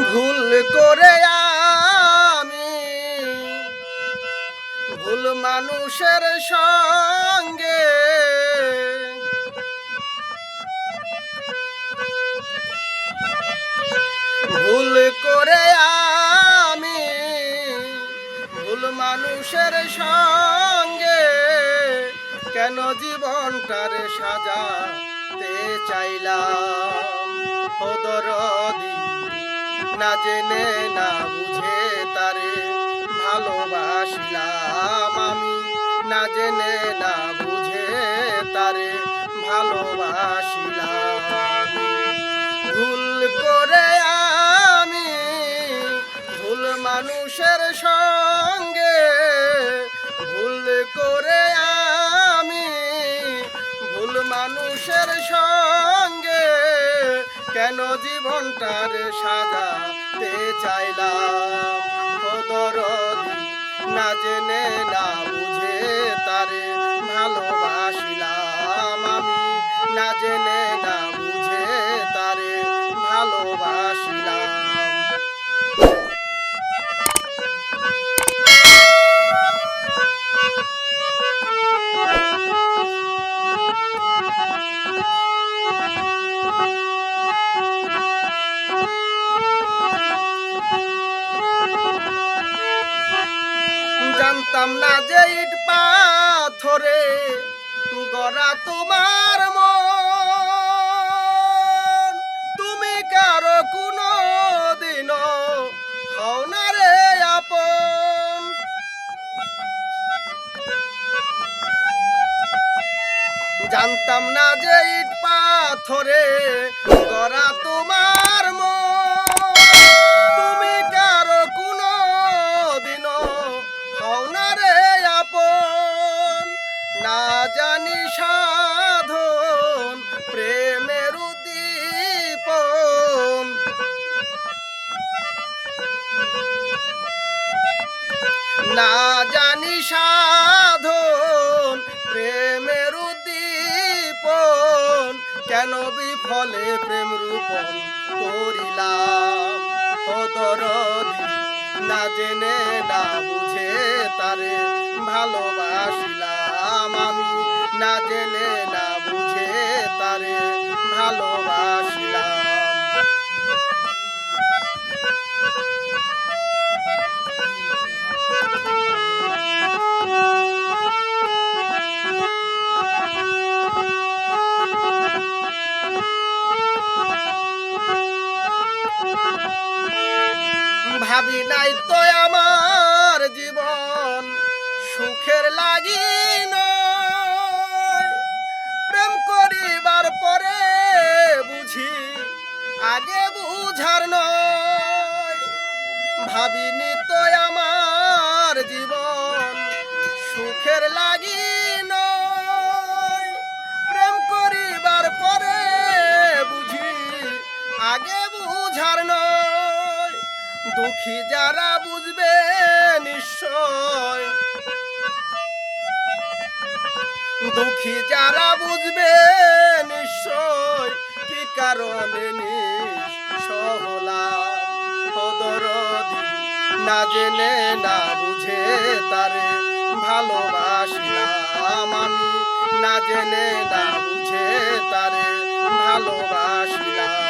ভুল করে আমি ভুল মানুষের সঙ্গে ভুল করে আমি ভুল মানুষের সঙ্গে কেন জীবনটার সাজাতে চাইলাম ও দরদি না জেনে না বুঝে তারে ভালোবাসিলাম আমি না জেনে না বুঝে তারে ভালোবাসিলাম ভুল করে আমি ভুল মানুষের সঙ্গে ভুল করে আমি ভুল মানুষের সঙ্গে কেন জীবনটার সাজাতে চাইলাম ও দরদি না জেনে না বুঝে তারে ভালোবাসিলাম আমি না জেনে না বুঝে তারে ভালোবাসিলাম জানতাম না যে ইট পাথরে গড়া তোমার মন তুমি কারো কোনো দিনও হও না রে আপন জানতাম না যে ইট পাথরে গড়া তোমার মন তুমি কারো কোনো দিনও হও না রে আপন না জানি সাধন প্রেমের উদ্দীপন না জানি সাধন প্রেমের উদ্দীপন কেন বিফলে প্রেম রূপন করিলাম ও দরদি না জেনে না বুঝে তারে ভালোবাসিলাম আমি না জেনে না বুঝে তারে ভালোবাসিলাম ভাবি নাই তো আমার জীবন সুখের লাগি নয় প্রেম করিবার পরে বুঝি আগে বুঝার নয় ভাবিনি তো আমার জীবন সুখের লাগি নয় প্রেম করিবার পরে বুঝি আগে বুঝার নয় দুঃখী যারা বুঝবে নিশ্চয় দুঃখী যারা বুঝবে নিশ্চয় কি কারণে নিঃসহলাম ও দরদি না জেনে না বুঝে তারে ভালোবাসিলাম আমি না জেনে না বুঝে তারে ভালোবাসিলাম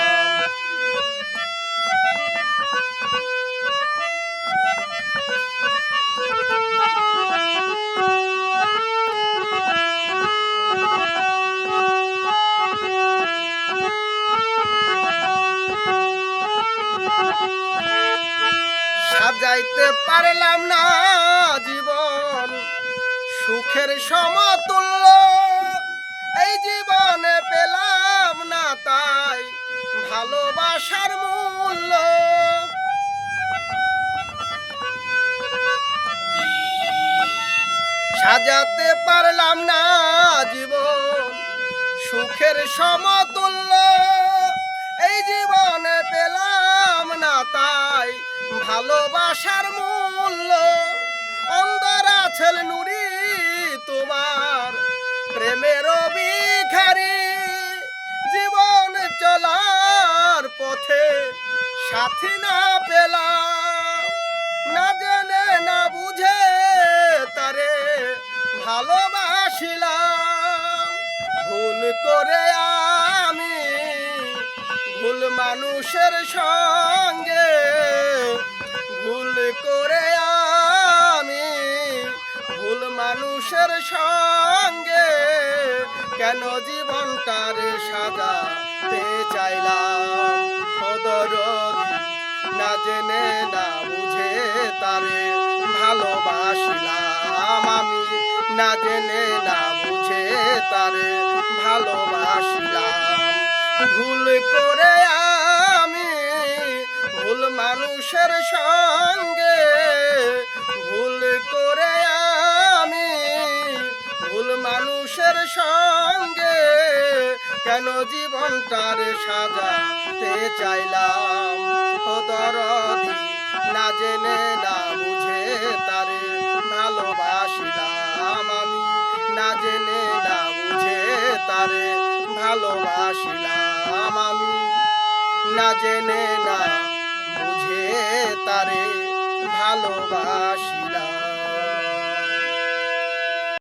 সাজাইতে পারলাম না জীবন সুখের সমতুল্য এই জীবনে পেলাম না তাই ভালোবাসার মূল্য সাজাতে পারলাম না জীবন সুখের সমতুল্য এই জীবনে পেলাম না তাই ভালোবাসার মূল্য অন্ধরা ছেল নুরি তোমার প্রেমের ভিখারি জীবন চলার পথে সাথী না পেলাম, না জেনে না বুঝে তারে ভালোবাসিলাম। ভুল করে আমি ভুল মানুষের সঙ্গে, ভুল করে আমি ভুল মানুষের সঙ্গে কেন জীবনটারে সাজাতে চাইলাম। ও দরদি না জেনে না বুঝে তারে ভালোবাসিলাম আমি, না জেনে না বুঝে তারে ভালোবাসিলাম। ভুল করে আমি ভুল মানুষের সঙ্গে, ভুল করে আমি ভুল মানুষের সঙ্গে কেন জীবনটারে সাজাতে চাইলাম। ও দরদি না জেনে না বুঝে তারে ভালোবাসিলাম আমি, না জেনে না বুঝে তারে ভালোবাসিলাম আমি, না জেনে না বুঝে তারে ভালোবাসিলাম।